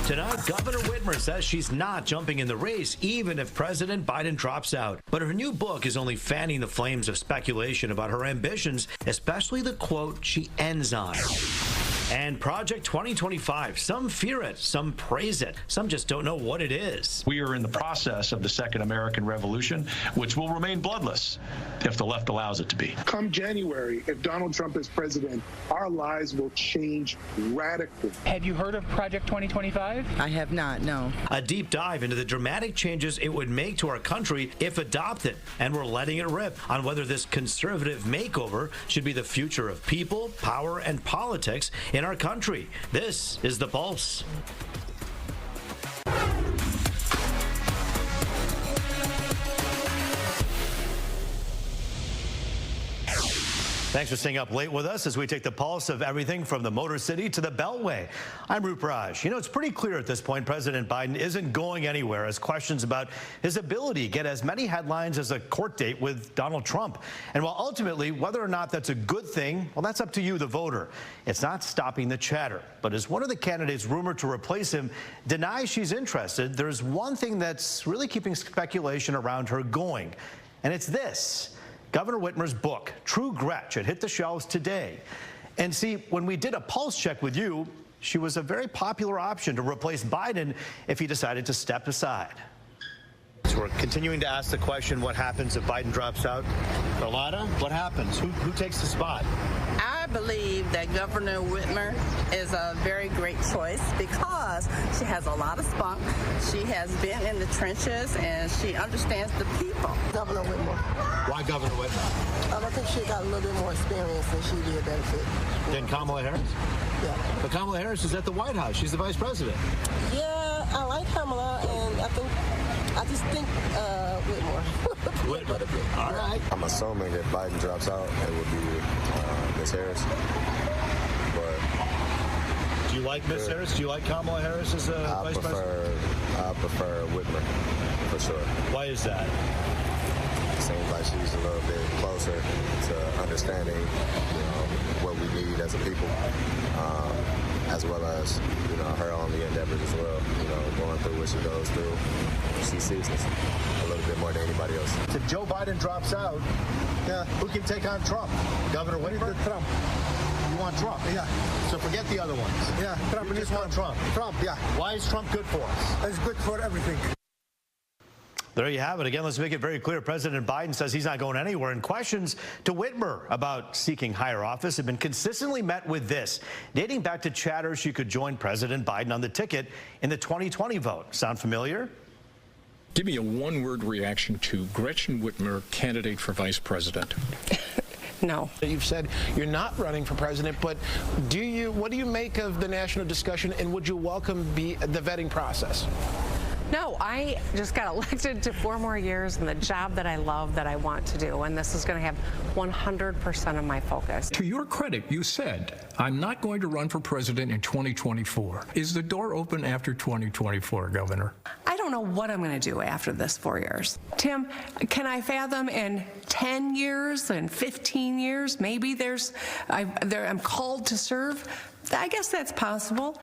Tonight, Governor Whitmer says she's not jumping in the race, even if President Biden drops out. But her new book is only fanning the flames of speculation about her ambitions, especially the quote she ends on. And Project 2025. Some fear it, some praise it, some just don't know what it is. We are in the process of the Second American Revolution, which will remain bloodless if the left allows it to be. Come January, if Donald Trump is president, our lives will change radically. Have you heard of Project 2025? I have not, no. A deep dive into the dramatic changes it would make to our country if adopted. And we're letting it rip on whether this conservative makeover should be the future of people, power, and politics in our country. This is The Pulse. Thanks for staying up late with us as we take the pulse of everything from the Motor City to the Beltway. I'm Roop Raj. You know, it's pretty clear at this point President Biden isn't going anywhere as questions about his ability get as many headlines as a court date with Donald Trump. And while ultimately whether or not that's a good thing, well, that's up to you, the voter. It's not stopping the chatter. But as one of the candidates rumored to replace him denies she's interested, there's one thing that's really keeping speculation around her going. And it's this. Governor Whitmer's book, True Gretch, it hit the shelves today. And see, when we did a pulse check with you, she was a very popular option to replace Biden if he decided to step aside. So we're continuing to ask the question, what happens if Biden drops out? Carlotta, what happens? Who takes the spot? I believe that Governor Whitmer is a very great choice because she has a lot of spunk. She has been in the trenches and she understands the people. Governor Whitmer. Why Governor Whitmer? I think she got a little bit more experience than she did benefit. Then Kamala Harris? Yeah. But Kamala Harris is at the White House. She's the vice president. Yeah, I like Kamala, and I just think Whitmer. Whitmer. All right. I'm assuming if Biden drops out, it would be Ms. Harris. But do you like Ms. Harris? Do you like Kamala Harris as a vice president? I prefer Whitmer, for sure. Why is that? It seems like she's a little bit closer to understanding, what we need as a people, as well as, her own endeavors as well, going through what she goes through. She sees us a little bit more than anybody else. If Joe Biden drops out, who can take on Trump? Governor Whitmer? Trump. You want Trump? Yeah. So forget the other ones. Yeah, Trump. You just want Trump? Trump, yeah. Why is Trump good for us? It's good for everything. There you have it. Again, let's make it very clear. President Biden says he's not going anywhere, and questions to Whitmer about seeking higher office have been consistently met with this, dating back to chatter she could join President Biden on the ticket in the 2020 vote. Sound familiar? Give me a one-word reaction to Gretchen Whitmer, candidate for vice president. No. You've said you're not running for president, but what do you make of the national discussion, and would you welcome the vetting process? No, I just got elected to 4 more years in the job that I love, that I want to do, and this is going to have 100% of my focus. To your credit, you said, I'm not going to run for president in 2024. Is the door open after 2024, Governor? I don't know what I'm going to do after this 4 years. Tim, can I fathom in 10 years and 15 years, maybe I'm called to serve? I guess that's possible.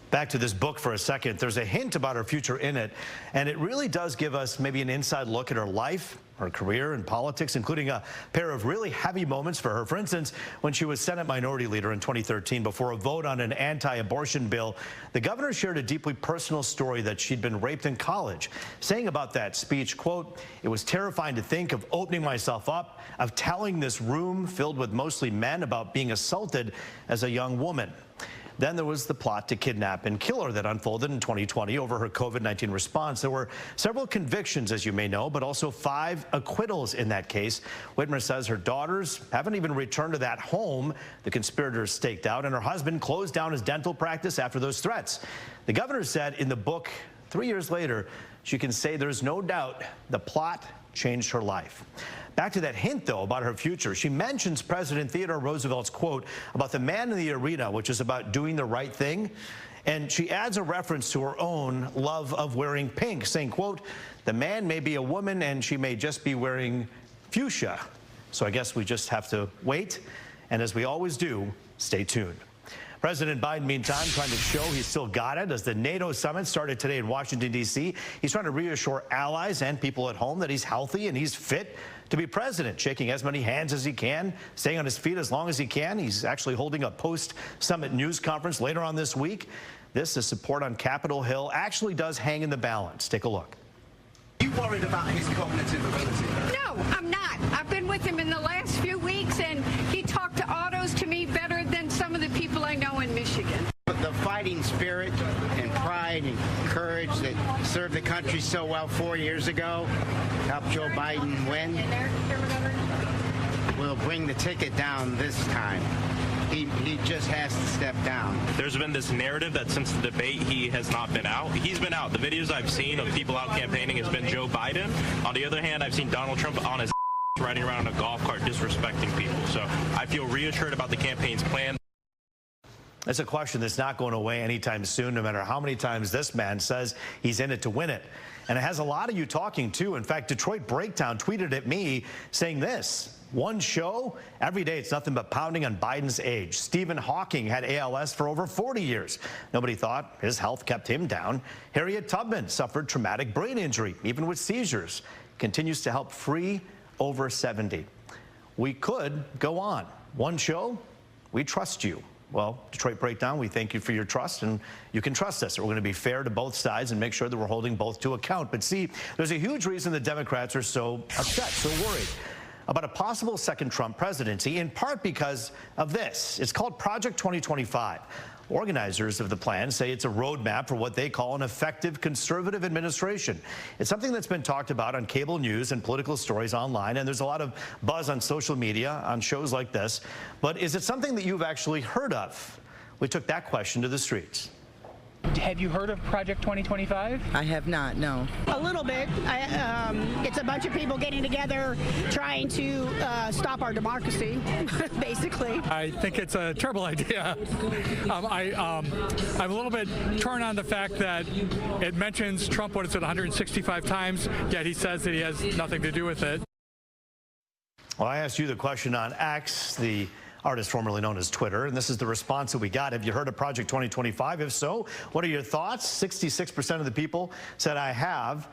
Back to this book for a second. There's a hint about her future in it, and it really does give us maybe an inside look at her life, her career in politics, including a pair of really heavy moments for her. For instance, when she was Senate Minority Leader in 2013 before a vote on an anti-abortion bill, the governor shared a deeply personal story that she'd been raped in college, saying about that speech, quote, "It was terrifying to think of opening myself up, of telling this room filled with mostly men about being assaulted as a young woman." Then there was the plot to kidnap and kill her that unfolded in 2020 over her COVID-19 response. There were several convictions, as you may know, but also 5 acquittals in that case. Whitmer says her daughters haven't even returned to that home the conspirators staked out, and her husband closed down his dental practice after those threats. The governor said in the book, 3 years later, she can say there's no doubt the plot changed her life. Back to that hint, though, about her future. She mentions President Theodore Roosevelt's quote about the man in the arena, which is about doing the right thing. And she adds a reference to her own love of wearing pink, saying, quote, "The man may be a woman and she may just be wearing fuchsia." So I guess we just have to wait. And as we always do, stay tuned. President Biden, meantime, trying to show he's still got it as the NATO summit started today in Washington, D.C. He's trying to reassure allies and people at home that he's healthy and he's fit to be president, shaking as many hands as he can, staying on his feet as long as he can. He's actually holding a post-summit news conference later on this week. The support on Capitol Hill actually does hang in the balance. Take a look. Are you worried about his cognitive ability? No, I'm not. I've been with him in the last few weeks, and he talked to autos to me better than some of the people I know in Michigan. The fighting spirit and pride and courage that served the country so well 4 years ago, helped Joe Biden win, will bring the ticket down this time. He just has to step down. There's been this narrative that since the debate he has not been out. He's been out. The videos I've seen of people out campaigning has been Joe Biden. On the other hand, I've seen Donald Trump on his riding around in a golf cart disrespecting people. So I feel reassured about the campaign's plan. It's a question that's not going away anytime soon, no matter how many times this man says he's in it to win it. And it has a lot of you talking, too. In fact, Detroit Breakdown tweeted at me saying this: one show, every day it's nothing but pounding on Biden's age. Stephen Hawking had ALS for over 40 years. Nobody thought his health kept him down. Harriet Tubman suffered traumatic brain injury, even with seizures. Continues to help free over 70. We could go on. One show, we trust you. Well, Detroit Breakdown, we thank you for your trust, and you can trust us. We're going to be fair to both sides and make sure that we're holding both to account. But see, there's a huge reason the Democrats are so upset, so worried about a possible second Trump presidency, in part because of this. It's called Project 2025. Organizers of the plan say it's a roadmap for what they call an effective conservative administration. It's something that's been talked about on cable news and political stories online, and there's a lot of buzz on social media on shows like this. But is it something that you've actually heard of? We took that question to the streets. Have you heard of Project 2025? I have not, no. A little bit. It's a bunch of people getting together trying to stop our democracy, basically. I think it's a terrible idea. I'm a little bit torn on the fact that it mentions Trump, what is it, 165 times, yet he says that he has nothing to do with it. Well, I asked you the question on X, the artist formerly known as Twitter, and this is the response that we got. Have you heard of Project 2025? If so, what are your thoughts? 66% of the people said I have.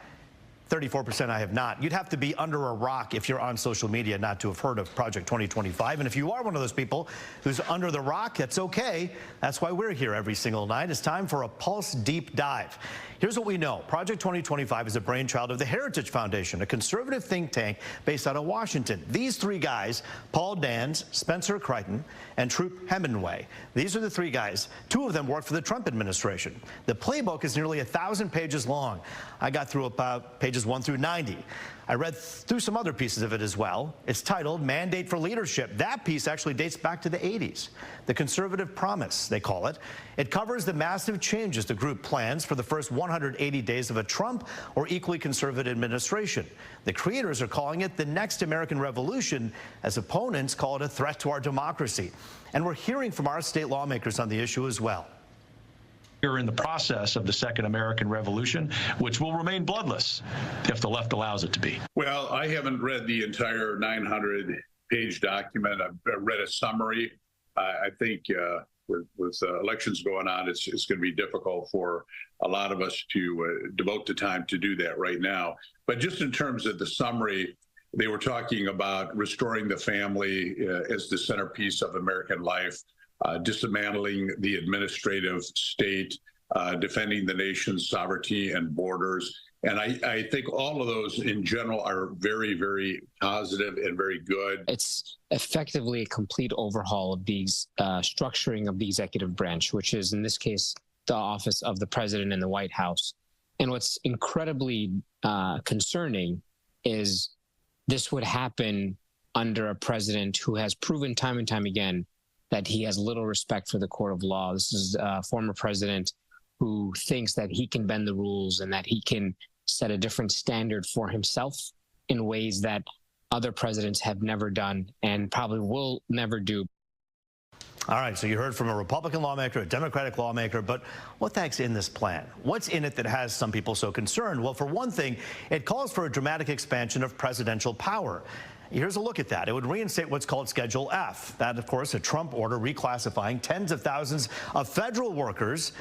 34% I have not. You'd have to be under a rock if you're on social media not to have heard of Project 2025. And if you are one of those people who's under the rock, that's okay. That's why we're here every single night. It's time for a Pulse Deep Dive. Here's what we know. Project 2025 is a brainchild of the Heritage Foundation, a conservative think tank based out of Washington. These three guys, Paul Dans, Spencer Crichton, and Troop Hemingway, these are the three guys. Two of them worked for the Trump administration. The playbook is nearly 1,000 pages long. I got through about pages 1 through 90. I read through some other pieces of it as well. It's titled Mandate for Leadership. That piece actually dates back to the 80s. The Conservative Promise, they call it. It covers the massive changes the group plans for the first 180 days of a Trump or equally conservative administration. The creators are calling it the next American Revolution, as opponents call it a threat to our democracy. And we're hearing from our state lawmakers on the issue as well. We're in the process of the second American Revolution, which will remain bloodless if the left allows it to be. Well, I haven't read the entire 900-page document. I've read a summary. I think with elections going on, it's going to be difficult for a lot of us to devote the time to do that right now. But just in terms of the summary, they were talking about restoring the family as the centerpiece of American life, dismantling the administrative state, defending the nation's sovereignty and borders. And I think all of those in general are very, very positive and very good. It's effectively a complete overhaul of these structuring of the executive branch, which is in this case, the office of the president and the White House. And what's incredibly concerning is this would happen under a president who has proven time and time again that he has little respect for the court of law. This is a former president who thinks that he can bend the rules and that he can set a different standard for himself in ways that other presidents have never done and probably will never do. All right, so you heard from a Republican lawmaker, a Democratic lawmaker, but what the heck's in this plan? What's in it that has some people so concerned? Well, for one thing, it calls for a dramatic expansion of presidential power. Here's a look at that. It would reinstate what's called Schedule F. That, of course, a Trump order reclassifying tens of thousands of federal workers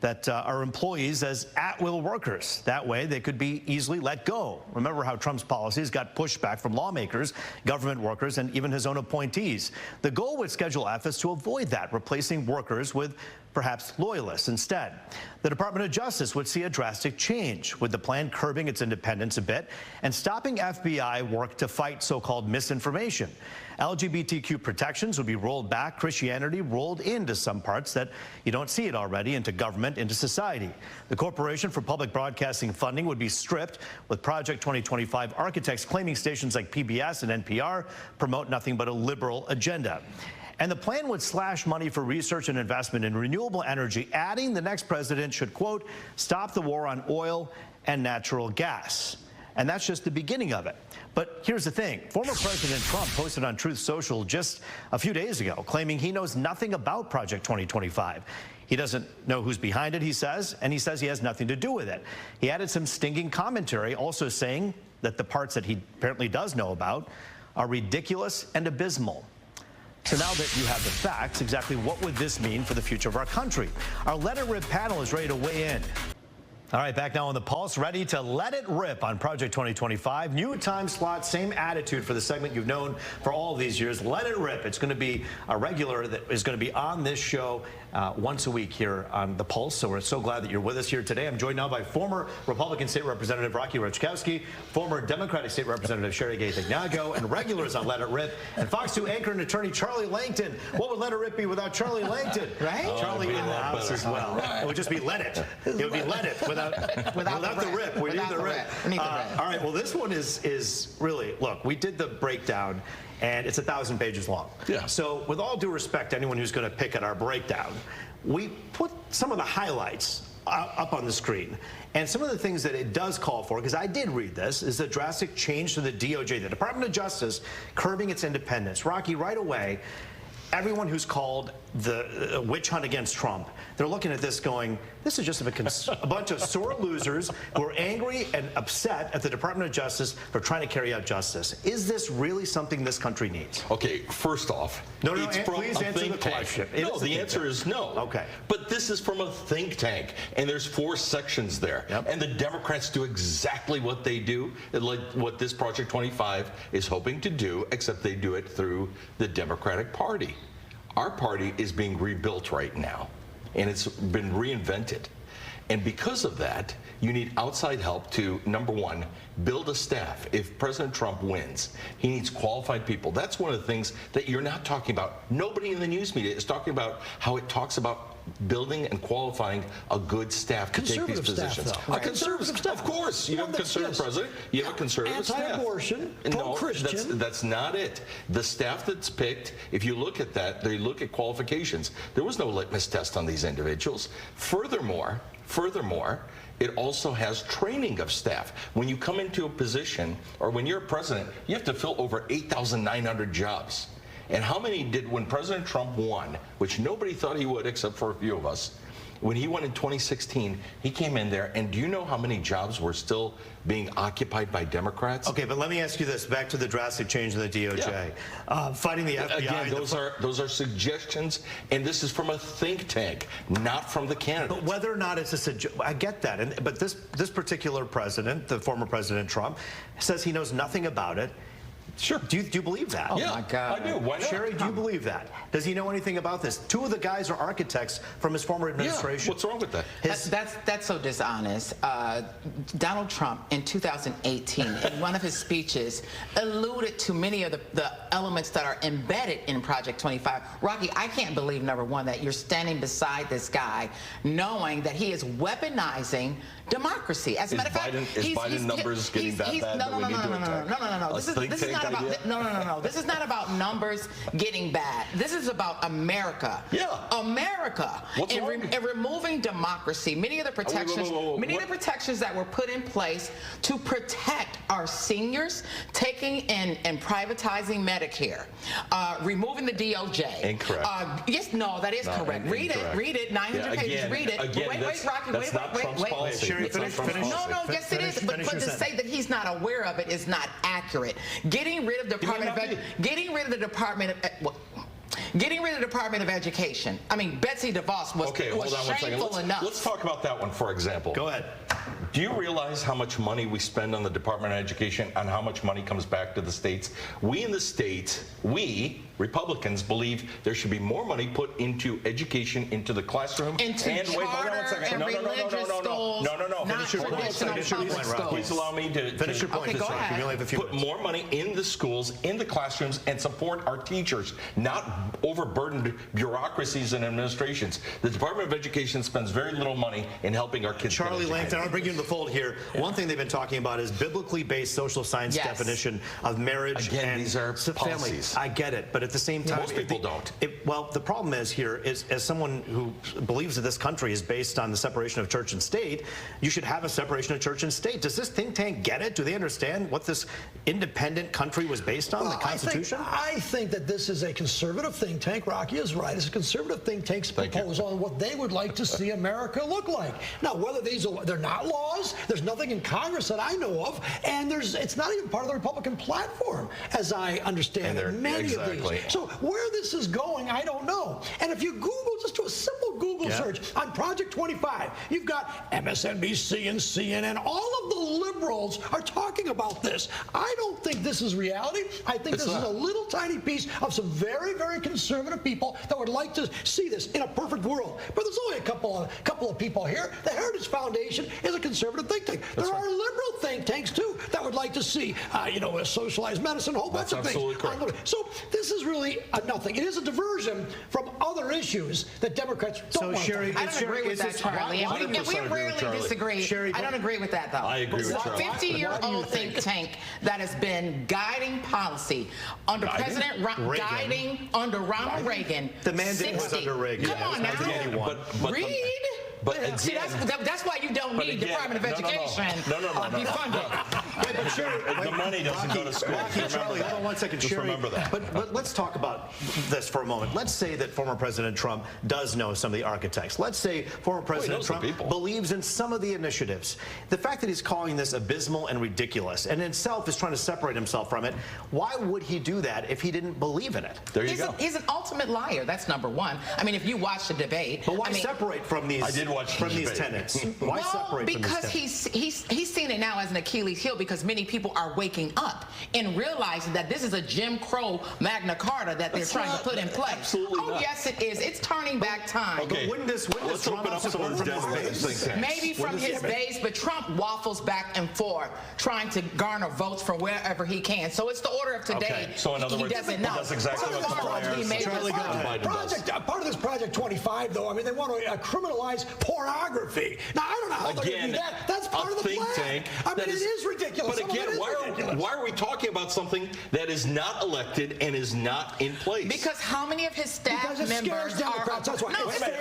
that are employees as at-will workers. That way, they could be easily let go. Remember how Trump's policies got pushback from lawmakers, government workers, and even his own appointees. The goal with Schedule F is to avoid that, replacing workers with perhaps loyalists instead. The Department of Justice would see a drastic change, with the plan curbing its independence a bit and stopping FBI work to fight so-called misinformation. LGBTQ protections would be rolled back, Christianity rolled into some parts that you don't see it already, into government, into society. The Corporation for Public Broadcasting funding would be stripped, with Project 2025 architects claiming stations like PBS and NPR promote nothing but a liberal agenda. And the plan would slash money for research and investment in renewable energy, adding the next president should, quote, stop the war on oil and natural gas. And that's just the beginning of it. But here's the thing. Former President Trump posted on Truth Social just a few days ago, claiming he knows nothing about Project 2025. He doesn't know who's behind it, he says, and he says he has nothing to do with it. He added some stinging commentary, also saying that the parts that he apparently does know about are ridiculous and abysmal. So now that you have the facts, exactly what would this mean for the future of our country? Our Let It Rip panel is ready to weigh in. All right, back now on the Pulse, ready to let it rip on Project 2025. New time slot, same attitude for the segment you've known for all of these years. Let it rip. It's going to be a regular that is going to be on this show once a week here on the Pulse. So we're so glad that you're with us here today. I'm joined now by former Republican State Representative Rocky Rachkowski, former Democratic State Representative Sherry Gay-Thignago, and regulars on Let It Rip, and Fox 2 anchor and attorney Charlie Langton. What would Let It Rip be without Charlie Langton? Right? Charlie in the house as well. Right. It would just be Let It. It would be Let It without the rip. We need the rip. All right, well, this one is really, look, we did the breakdown, and it's 1,000 pages long. Yeah. So with all due respect to anyone who's going to pick at our breakdown, we put some of the highlights up on the screen. And some of the things that it does call for, because I did read this, is a drastic change to the DOJ, the Department of Justice, curbing its independence. Rocky, right away, everyone who's called the witch hunt against Trump, they're looking at this going, this is just a bunch of sore losers who are angry and upset at the Department of Justice for trying to carry out justice. Is this really something this country needs? Okay, first off, please answer the question. No, the answer is no. Okay. But this is from a think tank, and there's 4 sections there. Yep. And the Democrats do exactly what they do, like what this Project 25 is hoping to do, except they do it through the Democratic Party. Our party is being rebuilt right now, and it's been reinvented. And because of that, you need outside help to, number one, build a staff. If President Trump wins, he needs qualified people. That's one of the things that you're not talking about. Nobody in the news media is talking about how it talks about building and qualifying a good staff to take these positions. A conservative staff. Of course. You have a conservative president. You have a conservative staff. Anti-abortion, pro-Christian. No, that's not it. The staff that's picked, if you look at that, they look at qualifications. There was no litmus test on these individuals. Furthermore, it also has training of staff. When you come into a position, or when you're a president, you have to fill over 8,900 jobs. And how many did, when President Trump won, which nobody thought he would except for a few of us, when he won in 2016, he came in there, and do you know how many jobs were still being occupied by Democrats? Okay, but let me ask you this, back to the drastic change in the DOJ. Yeah. Fighting the FBI. Again, those are suggestions, and this is from a think tank, not from the candidate. But whether or not it's a suggestion, I get that. But this particular president, the former President Trump, says he knows nothing about it. Sure. Do you believe that? Oh, yeah, my God. I do. Why not? Sherry, do you believe that? Does he know anything about this? 2 of the guys are architects from his former administration. Yeah. What's wrong with that? That's so dishonest. Donald Trump in 2018, in one of his speeches, alluded to many of the elements that are embedded in Project 25. Rocky, I can't believe, number one, that you're standing beside this guy knowing that he is weaponizing democracy. As a matter of fact, Biden numbers getting that bad that we need to attack? No. This is not about no. This is not about numbers getting bad. This is about America. Yeah. America. What's wrong? And removing American democracy, many of the protections, that were put in place to protect our seniors, taking and privatizing Medicare, removing the DOJ. Incorrect. Yes, no, that is correct. Read it, 900 pages. Read it. Wait, Rocky, wait. Sherry, finish. No, yes, it is. But to say that he's not aware of it is not accurate. Getting rid of the Department of Education. I mean, Betsy DeVos was shameful enough. Let's talk about that one, for example. Go ahead. Do you realize how much money we spend on the Department of Education and how much money comes back to the states? We in the states, we, Republicans, believe there should be more money put into education, into the classroom. Into charter and religious schools. No. Not traditional public schools. Please allow me to finish your point. Okay, go ahead. You only have a few Put more money in the schools, in the classrooms, and support our teachers, not overburdened bureaucracies and administrations. The Department of Education spends very little money in helping our kids. Charlie Langton, I'll bring you in the fold here. Yeah. One thing they've been talking about is biblically based social science definition of marriage and these are family. I get it, but at the same time, most people don't. Well, the problem is here is, as someone who believes that this country is based on the separation of church and state, you should have a separation of church and state. Does this think tank get it? Do they understand what this independent country was based on, the Constitution? I think that this is a conservative think tank. Rocky is right. It's a conservative think tank's proposal on what they would like to see America look like. Now, whether they're not laws, there's nothing in Congress that I know of, and it's not even part of the Republican platform, as I understand it. Many of these. So where this is going, I don't know. And if you Google, just do a simple Google search on Project 25, you've got MSNBC and CNN. All of the liberals are talking about this. I don't think this is reality. I think this is a little tiny piece of some very, very conservative people that would like to see this in a perfect world. But there's only a couple of people here. The Heritage Foundation is a conservative think tank. There are liberal think tanks too that would like to see, a socialized medicine, a whole bunch of things. Correct. So this is really nothing. It is a diversion from other issues that Democrats don't want. I don't agree with that, Charlie. We rarely disagree. I don't agree with that, though. I agree with Charlie. A 50-year-old think tank that has been guiding policy under under Ronald Reagan. The mandate was under Reagan. Come on now. Read. But see, that's why you don't need Department of Education defunded. The money doesn't go to school. Charlie, hold on one second. Just remember that. But let's talk about this for a moment. Let's say that former President Trump does know some of the architects. Let's say former President Trump believes in some of the initiatives. The fact that he's calling this abysmal and ridiculous and in itself is trying to separate himself from it, why would he do that if he didn't believe in it? There you go. He's an ultimate liar. That's number one. I mean, if you watch the debate. But why separate from these? I did watch from these tenets. Why separate from these tenets? Because he's seen it now as an Achilles heel because many people are waking up and realizing that this is a Jim Crow Magna Carta that they're trying to put in place. Absolutely not. Yes, it is. It's turning back time. Okay. But wouldn't this open up some of his base? Maybe from his base, but Trump waffles back and forth trying to garner votes from wherever he can. So it's the order of today. Okay. So in other words, he doesn't know. That's exactly what part of this Project 25, though, I mean, they want to criminalize pornography. Now, I don't know how they're going to do that. That's part of the plan. I mean, it is ridiculous. But again, why are we talking about something that is not elected and is not in place? Because how many of his staff members Democrats? That's why. Wait a minute.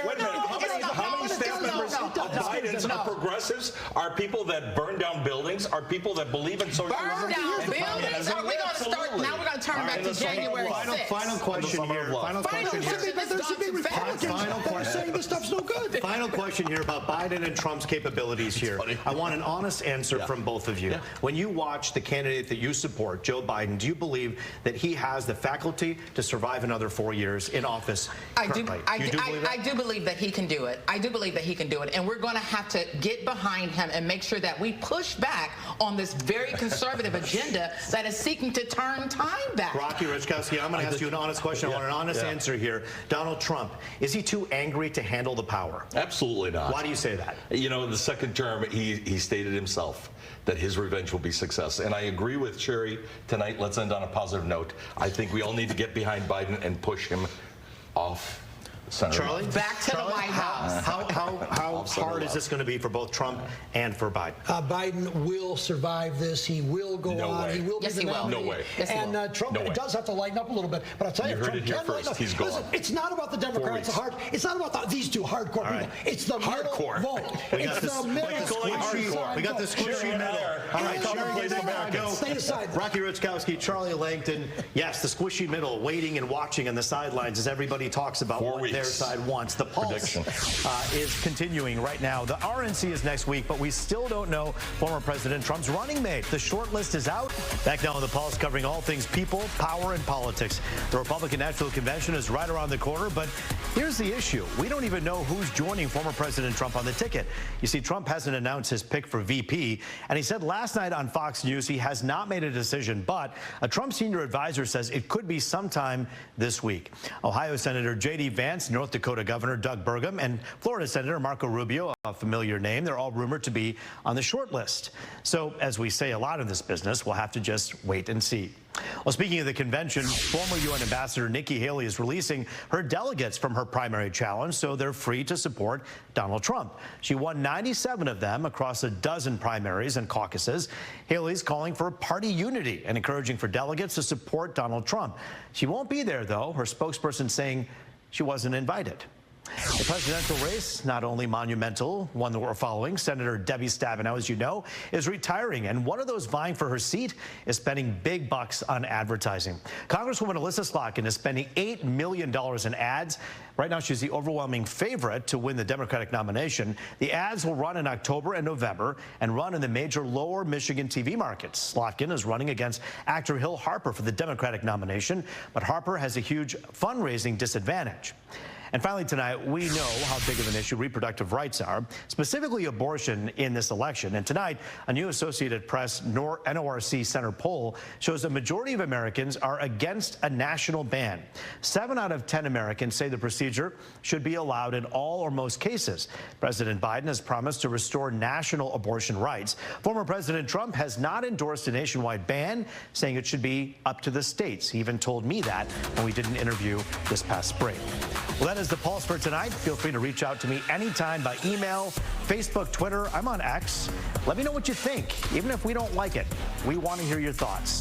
How many staff members of Biden's are progressives? Are people that burn down buildings? Are people that believe in socialism? Burn down buildings? Are we going to start? Now we're going to turn back to January 6th. Final question here. Final question here. There should be Republicans that are saying this stuff's no good. Final question here about Biden and Trump's capabilities here. I want an honest answer from both of you. Yeah. When you watch the candidate that you support, Joe Biden, do you believe that he has the faculty to survive another 4 years in office? I do believe that he can do it. I do believe that he can do it. And we're going to have to get behind him and make sure that we push back on this very conservative agenda that is seeking to turn time back. Rocky Richkowski, I'm going to ask you an honest question. I want an honest answer here. Donald Trump, is he too angry to handle the power? Absolutely not. Why do you say that? You know, in the second term, he stated himself that his revenge will be success. And I agree with Sherry tonight. Let's end on a positive note. I think we all need to get behind Biden and push him off Senator. Charlie? Back to the White House. How hard is this going to be for both Trump and for Biden? Biden will survive this. He will go on. He will be the nominee. No way. And Trump does have to lighten up a little bit. But I'll tell you, heard Trump it here can lighten first. up. He's gone. Listen, it's not about the Democrats. It's not about these two hardcore people. It's the Hardcore. middle vote. It's the middle. We got the squishy middle. All right, Sherry plays America. Stay aside. Rocky Rutkowski, Charlie Langton. Yes, the squishy middle, waiting and watching on the sidelines as everybody talks about what their side wants. The pulse is continuing right now. The RNC is next week, but we still don't know former President Trump's running mate. The short list is out. Back now on the Pulse, covering all things people, power, and politics. The Republican National Convention is right around the corner, but here's the issue. We don't even know who's joining former President Trump on the ticket. You see, Trump hasn't announced his pick for VP, and he said last night on Fox News he has not made a decision, but a Trump senior advisor says it could be sometime this week. Ohio Senator J.D. Vance, North Dakota Governor Doug Burgum, and Florida Senator Marco Rubio, a familiar name, they're all rumored to be on the short list. So, as we say a lot in this business, we'll have to just wait and see. Well, speaking of the convention, former UN Ambassador Nikki Haley is releasing her delegates from her primary challenge, so they're free to support Donald Trump. She won 97 of them across a dozen primaries and caucuses. Haley's calling for party unity and encouraging for delegates to support Donald Trump. She won't be there, though, her spokesperson saying she wasn't invited. The presidential race, not only monumental, one that we're following, Senator Debbie Stabenow, as you know, is retiring, and one of those vying for her seat is spending big bucks on advertising. Congresswoman Alyssa Slotkin is spending $8 million in ads. Right now, she's the overwhelming favorite to win the Democratic nomination. The ads will run in October and November and run in the major lower Michigan TV markets. Slotkin is running against actor Hill Harper for the Democratic nomination, but Harper has a huge fundraising disadvantage. And finally tonight, we know how big of an issue reproductive rights are, specifically abortion in this election. And tonight, a new Associated Press NORC Center poll shows a majority of Americans are against a national ban. 7 out of 10 Americans say the procedure should be allowed in all or most cases. President Biden has promised to restore national abortion rights. Former President Trump has not endorsed a nationwide ban, saying it should be up to the states. He even told me that when we did an interview this past spring. Well, that is the Pulse for tonight. Feel free to reach out to me anytime by email, Facebook, Twitter. I'm on X. Let me know what you think. Even if we don't like it, we want to hear your thoughts.